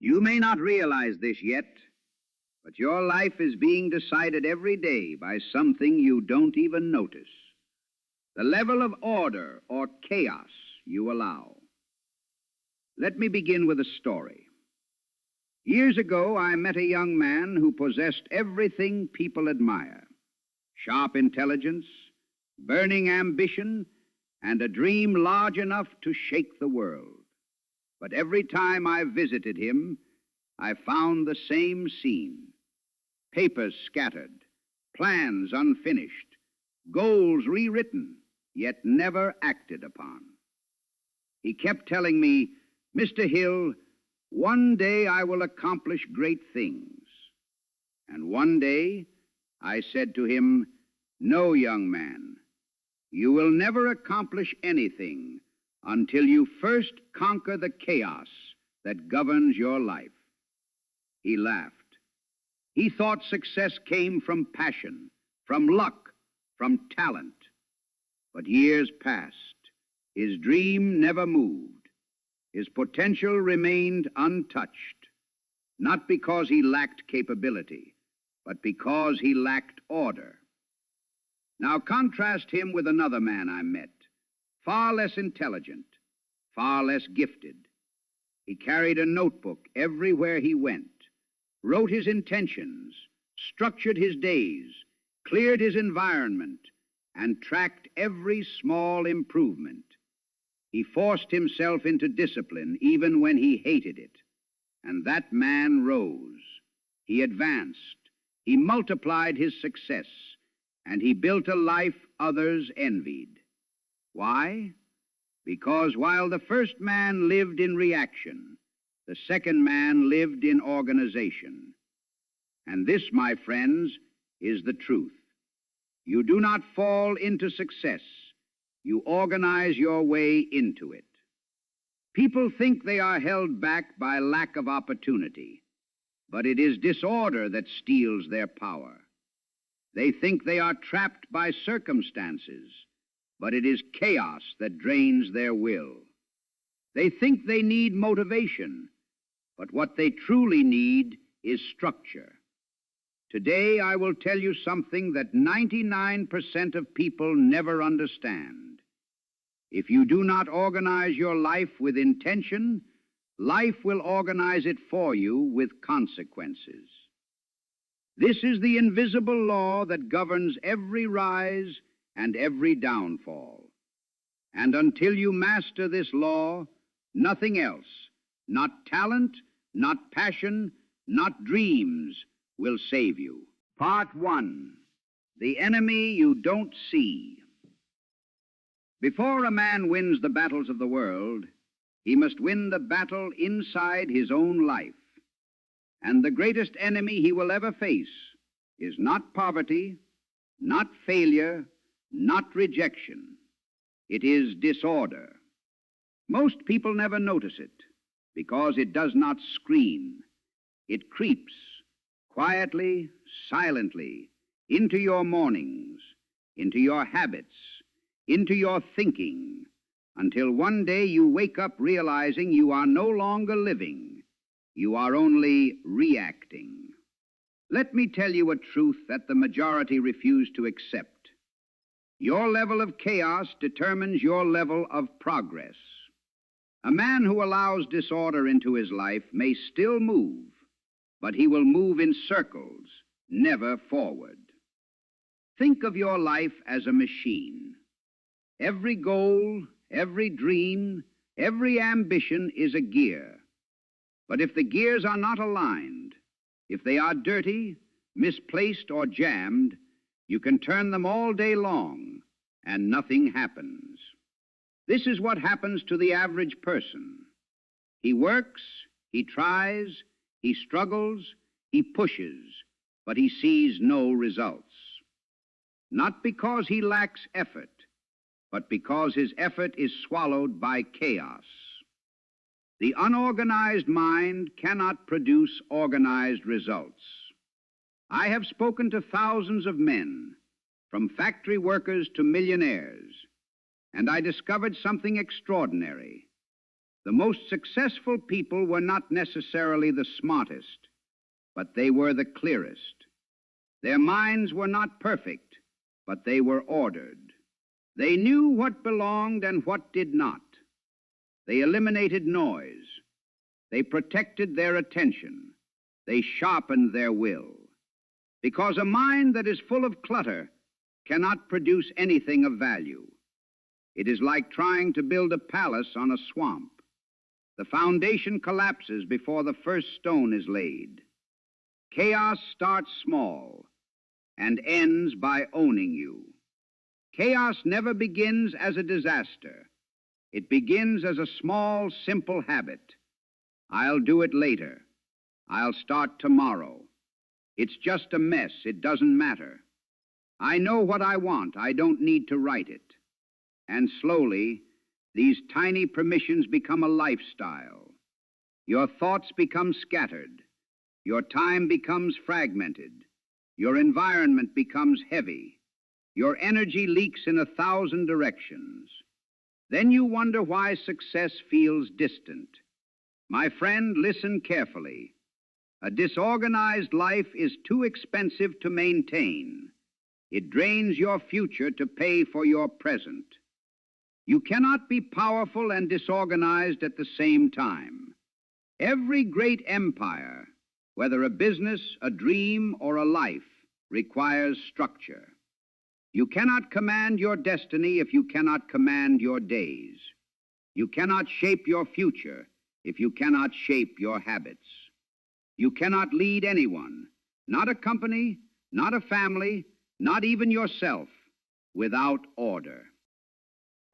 You may not realize this yet, but your life is being decided every day by something you don't even notice. The level of order or chaos you allow. Let me begin with a story. Years ago, I met a young man who possessed everything people admire: sharp intelligence, burning ambition, and a dream large enough to shake the world. But every time I visited him, I found the same scene. Papers scattered, plans unfinished, goals rewritten, yet never acted upon. He kept telling me, "Mr. Hill, one day I will accomplish great things." And one day I said to him, "No, young man, you will never accomplish anything until you first conquer the chaos that governs your life." He laughed. He thought success came from passion, from luck, from talent. But years passed. His dream never moved. His potential remained untouched, not because he lacked capability, but because he lacked order. Now contrast him with another man I met, far less intelligent, far less gifted. He carried a notebook everywhere he went, wrote his intentions, structured his days, cleared his environment, and tracked every small improvement. He forced himself into discipline even when he hated it. And that man rose. He advanced. He multiplied his success. And he built a life others envied. Why? Because while the first man lived in reaction, the second man lived in organization. And this, my friends, is the truth. You do not fall into success. You organize your way into it. People think they are held back by lack of opportunity, but it is disorder that steals their power. They think they are trapped by circumstances, but it is chaos that drains their will. They think they need motivation, but what they truly need is structure. Today, I will tell you something that 99% of people never understand. If you do not organize your life with intention, life will organize it for you with consequences. This is the invisible law that governs every rise and every downfall. And until you master this law, nothing else, not talent, not passion, not dreams, will save you. Part 1. The enemy you don't see. Before a man wins the battles of the world, he must win the battle inside his own life. And the greatest enemy he will ever face is not poverty, not failure, not rejection. It is disorder. Most people never notice it because it does not scream. It creeps quietly, silently, into your mornings, into your habits, into your thinking, until one day you wake up realizing you are no longer living. You are only reacting. Let me tell you a truth that the majority refuse to accept. Your level of chaos determines your level of progress. A man who allows disorder into his life may still move, but he will move in circles, never forward. Think of your life as a machine. Every goal, every dream, every ambition is a gear. But if the gears are not aligned, if they are dirty, misplaced, or jammed, you can turn them all day long, and nothing happens. This is what happens to the average person. He works, he tries, he struggles, he pushes, but he sees no results. Not because he lacks effort, but because his effort is swallowed by chaos. The unorganized mind cannot produce organized results. I have spoken to thousands of men, from factory workers to millionaires, and I discovered something extraordinary. The most successful people were not necessarily the smartest, but they were the clearest. Their minds were not perfect, but they were ordered. They knew what belonged and what did not. They eliminated noise. They protected their attention. They sharpened their will. Because a mind that is full of clutter cannot produce anything of value. It is like trying to build a palace on a swamp. The foundation collapses before the first stone is laid. Chaos starts small and ends by owning you. Chaos never begins as a disaster. It begins as a small, simple habit. I'll do it later. I'll start tomorrow. It's just a mess. It doesn't matter. I know what I want. I don't need to write it. And slowly, these tiny permissions become a lifestyle. Your thoughts become scattered. Your time becomes fragmented. Your environment becomes heavy. Your energy leaks in 1,000 directions. Then you wonder why success feels distant. My friend, listen carefully. A disorganized life is too expensive to maintain. It drains your future to pay for your present. You cannot be powerful and disorganized at the same time. Every great empire, whether a business, a dream, or a life, requires structure. You cannot command your destiny if you cannot command your days. You cannot shape your future if you cannot shape your habits. You cannot lead anyone, not a company, not a family, not even yourself, without order.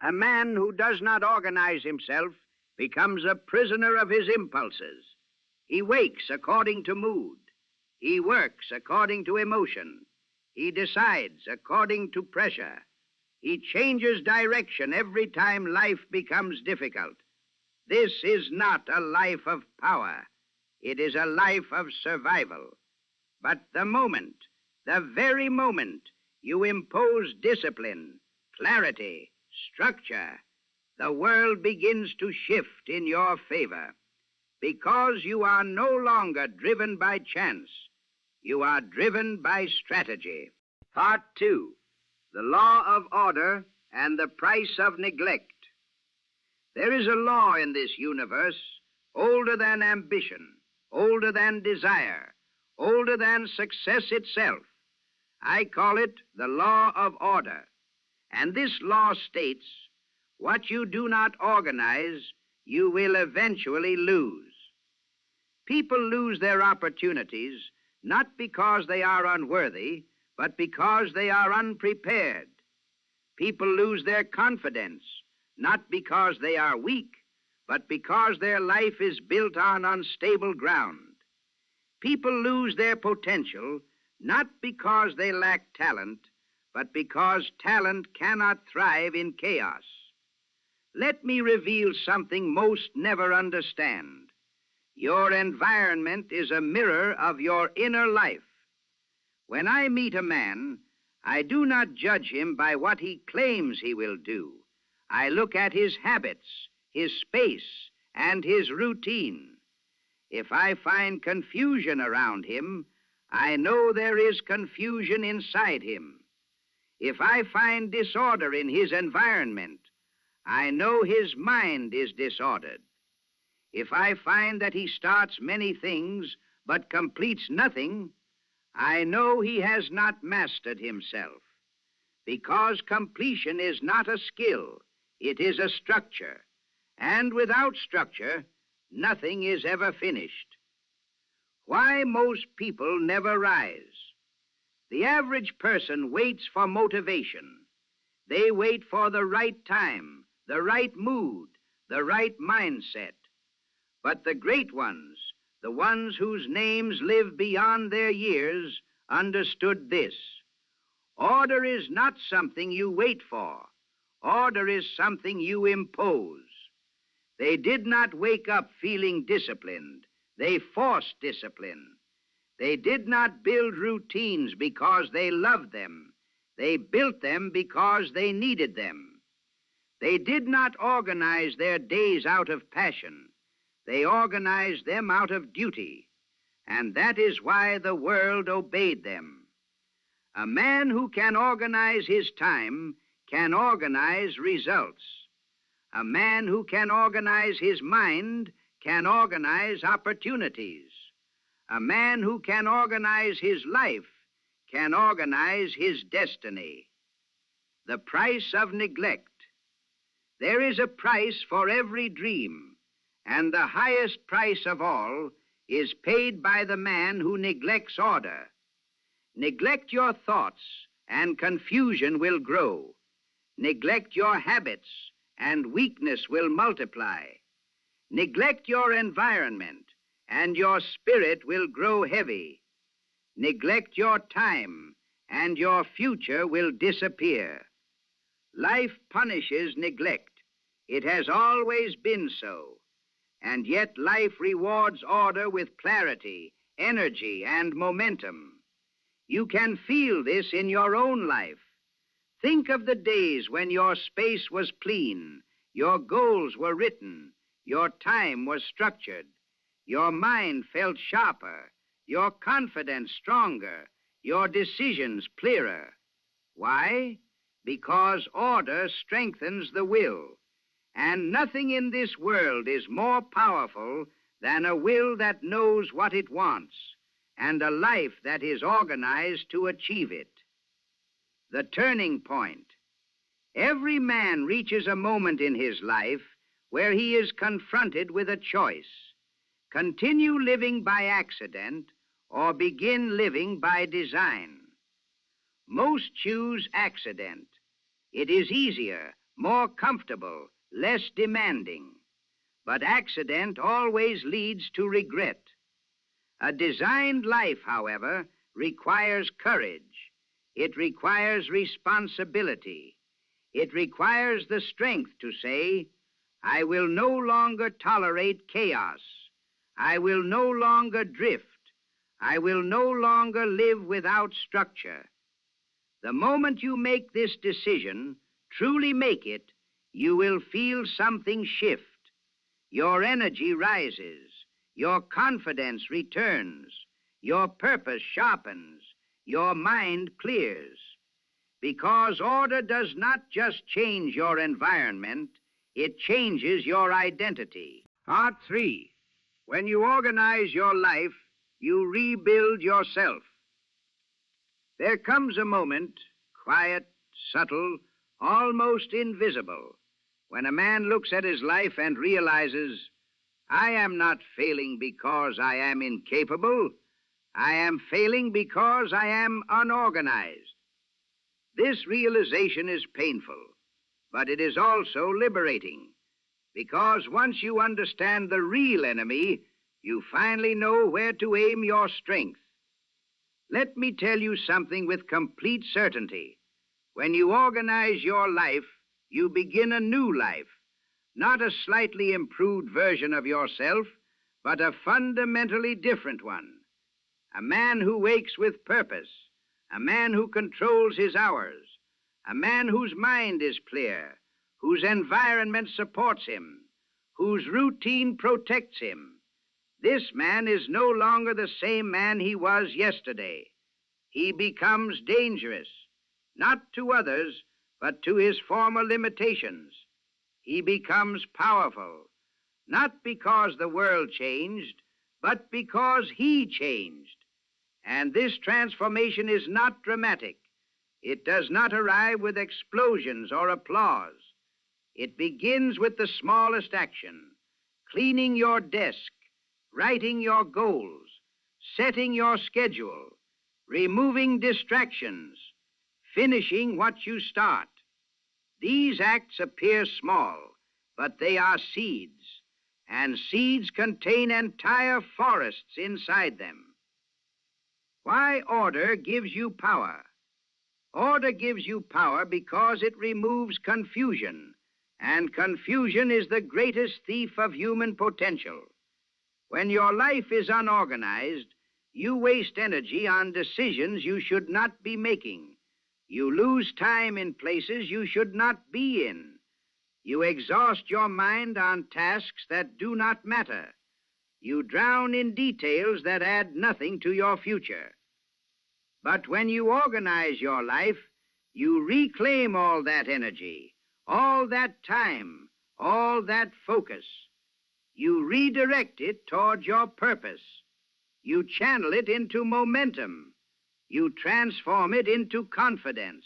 A man who does not organize himself becomes a prisoner of his impulses. He wakes according to mood. He works according to emotion. He decides according to pressure. He changes direction every time life becomes difficult. This is not a life of power. It is a life of survival. But the very moment you impose discipline, clarity, structure, the world begins to shift in your favor. Because you are no longer driven by chance, you are driven by strategy. Part 2, the law of order and the price of neglect. There is a law in this universe older than ambition, older than desire, older than success itself. I call it the law of order. And this law states, what you do not organize, you will eventually lose. People lose their opportunities not because they are unworthy, but because they are unprepared. People lose their confidence not because they are weak, but because their life is built on unstable ground. People lose their potential not because they lack talent, but because talent cannot thrive in chaos. Let me reveal something most never understand. Your environment is a mirror of your inner life. When I meet a man, I do not judge him by what he claims he will do. I look at his habits, his space, and his routine. If I find confusion around him, I know there is confusion inside him. If I find disorder in his environment, I know his mind is disordered. If I find that he starts many things but completes nothing, I know he has not mastered himself. Because completion is not a skill, it is a structure. And without structure, nothing is ever finished. Why most people never rise? The average person waits for motivation. They wait for the right time, the right mood, the right mindset. But the great ones, the ones whose names live beyond their years, understood this. Order is not something you wait for. Order is something you impose. They did not wake up feeling disciplined. They forced discipline. They did not build routines because they loved them. They built them because they needed them. They did not organize their days out of passion. They organized them out of duty, and that is why the world obeyed them. A man who can organize his time can organize results. A man who can organize his mind can organize opportunities. A man who can organize his life can organize his destiny. The price of neglect. There is a price for every dream, and the highest price of all is paid by the man who neglects order. Neglect your thoughts, and confusion will grow. Neglect your habits, and weakness will multiply. Neglect your environment, and your spirit will grow heavy. Neglect your time, and your future will disappear. Life punishes neglect. It has always been so. And yet life rewards order with clarity, energy, and momentum. You can feel this in your own life. Think of the days when your space was clean, your goals were written, your time was structured, your mind felt sharper, your confidence stronger, your decisions clearer. Why? Because order strengthens the will, and nothing in this world is more powerful than a will that knows what it wants, and a life that is organized to achieve it. The turning point. Every man reaches a moment in his life where he is confronted with a choice: continue living by accident or begin living by design. Most choose accident. It is easier, more comfortable, less demanding. But accident always leads to regret. A designed life, however, requires courage. It requires responsibility. It requires the strength to say, I will no longer tolerate chaos. I will no longer drift. I will no longer live without structure. The moment you make this decision, truly make it, you will feel something shift. Your energy rises. Your confidence returns. Your purpose sharpens. Your mind clears. Because order does not just change your environment, it changes your identity. Part 3. When you organize your life, you rebuild yourself. There comes a moment, quiet, subtle, almost invisible, when a man looks at his life and realizes, I am not failing because I am incapable. I am failing because I am unorganized. This realization is painful, but it is also liberating, because once you understand the real enemy, you finally know where to aim your strength. Let me tell you something with complete certainty. When you organize your life, you begin a new life, not a slightly improved version of yourself, but a fundamentally different one. A man who wakes with purpose, a man who controls his hours, a man whose mind is clear, whose environment supports him, whose routine protects him. This man is no longer the same man he was yesterday. He becomes dangerous, not to others, but to his former limitations. He becomes powerful, not because the world changed, but because he changed. And this transformation is not dramatic. It does not arrive with explosions or applause. It begins with the smallest action: cleaning your desk, writing your goals, setting your schedule, removing distractions, finishing what you start. These acts appear small, but they are seeds, and seeds contain entire forests inside them. Why order gives you power? Order gives you power because it removes confusion, and confusion is the greatest thief of human potential. When your life is unorganized, you waste energy on decisions you should not be making. You lose time in places you should not be in. You exhaust your mind on tasks that do not matter. You drown in details that add nothing to your future. But when you organize your life, you reclaim all that energy, all that time, all that focus. You redirect it toward your purpose. You channel it into momentum. You transform it into confidence.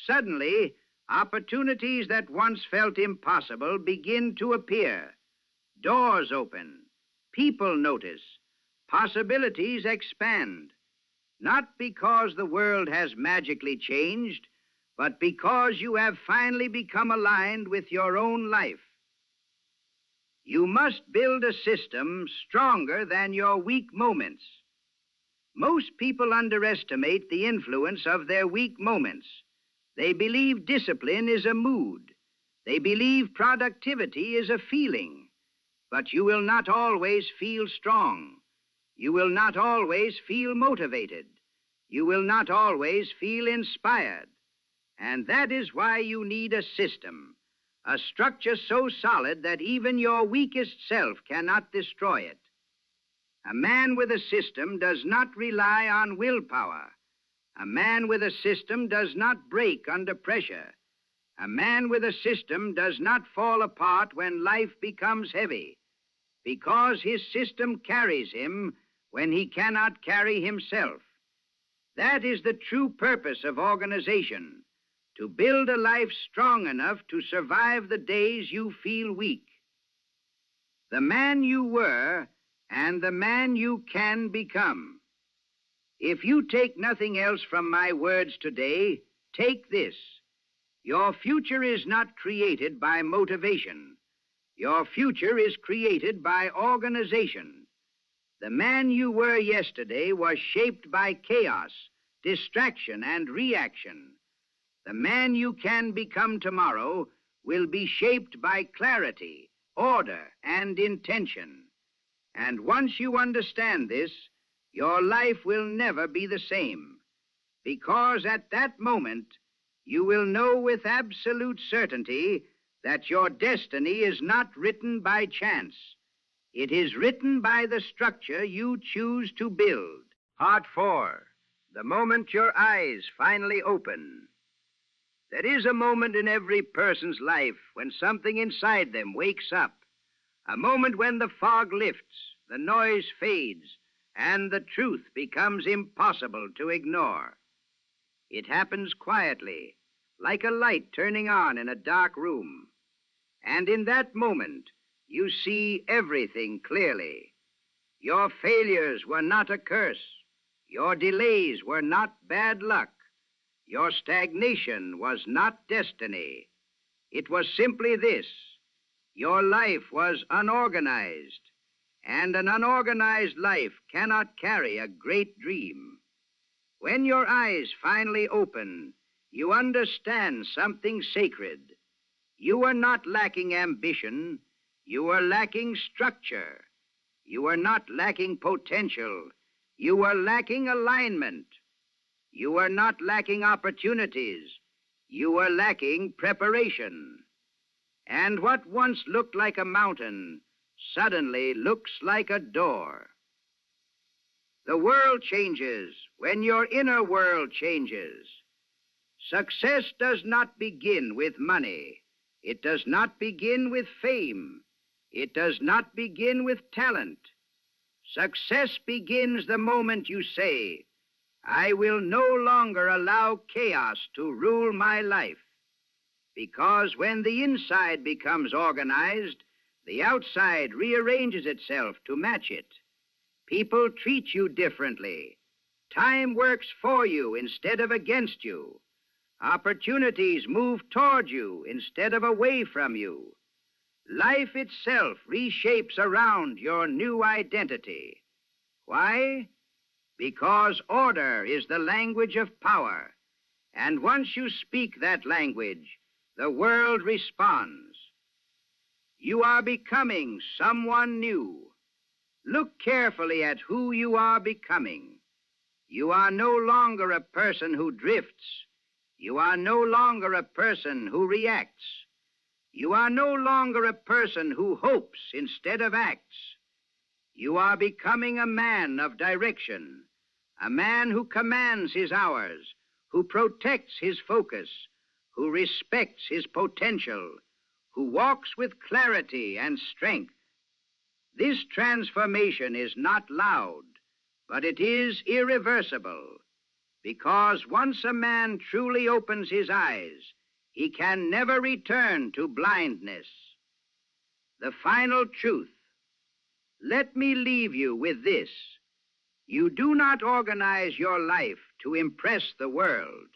Suddenly, opportunities that once felt impossible begin to appear. Doors open. People notice. Possibilities expand. Not because the world has magically changed, but because you have finally become aligned with your own life. You must build a system stronger than your weak moments. Most people underestimate the influence of their weak moments. They believe discipline is a mood. They believe productivity is a feeling. But you will not always feel strong. You will not always feel motivated. You will not always feel inspired. And that is why you need a system, a structure so solid that even your weakest self cannot destroy it. A man with a system does not rely on willpower. A man with a system does not break under pressure. A man with a system does not fall apart when life becomes heavy, because his system carries him when he cannot carry himself. That is the true purpose of organization, to build a life strong enough to survive the days you feel weak. The man you were and the man you can become. If you take nothing else from my words today, take this. Your future is not created by motivation. Your future is created by organization. The man you were yesterday was shaped by chaos, distraction, and reaction. The man you can become tomorrow will be shaped by clarity, order, and intention. And once you understand this, your life will never be the same, because at that moment, you will know with absolute certainty that your destiny is not written by chance. It is written by the structure you choose to build. Part 4, the moment your eyes finally open. There is a moment in every person's life when something inside them wakes up, a moment when the fog lifts, the noise fades, and the truth becomes impossible to ignore. It happens quietly, like a light turning on in a dark room. And in that moment, you see everything clearly. Your failures were not a curse. Your delays were not bad luck. Your stagnation was not destiny. It was simply this: your life was unorganized, and an unorganized life cannot carry a great dream. When your eyes finally open, you understand something sacred. You are not lacking ambition. You are lacking structure. You are not lacking potential. You are lacking alignment. You are not lacking opportunities. You are lacking preparation. And what once looked like a mountain suddenly looks like a door. The world changes when your inner world changes. Success does not begin with money. It does not begin with fame. It does not begin with talent. Success begins the moment you say, I will no longer allow chaos to rule my life. Because when the inside becomes organized, the outside rearranges itself to match it. People treat you differently. Time works for you instead of against you. Opportunities move toward you instead of away from you. Life itself reshapes around your new identity. Why? Because order is the language of power, and once you speak that language, the world responds. You are becoming someone new. Look carefully at who you are becoming. You are no longer a person who drifts. You are no longer a person who reacts. You are no longer a person who hopes instead of acts. You are becoming a man of direction, a man who commands his hours, who protects his focus, who respects his potential, who walks with clarity and strength. This transformation is not loud, but it is irreversible, because once a man truly opens his eyes, he can never return to blindness. The final truth. Let me leave you with this. You do not organize your life to impress the world.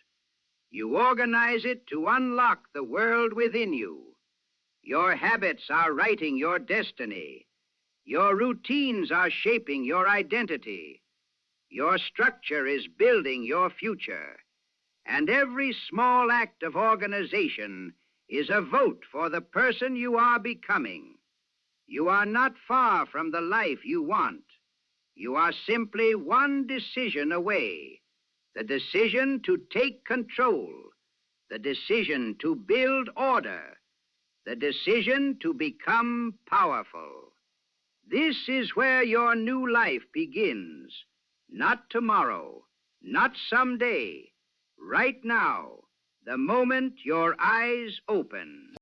You organize it to unlock the world within you. Your habits are writing your destiny. Your routines are shaping your identity. Your structure is building your future. And every small act of organization is a vote for the person you are becoming. You are not far from the life you want. You are simply one decision away. The decision to take control. The decision to build order. The decision to become powerful. This is where your new life begins. Not tomorrow, not someday. Right now, the moment your eyes open.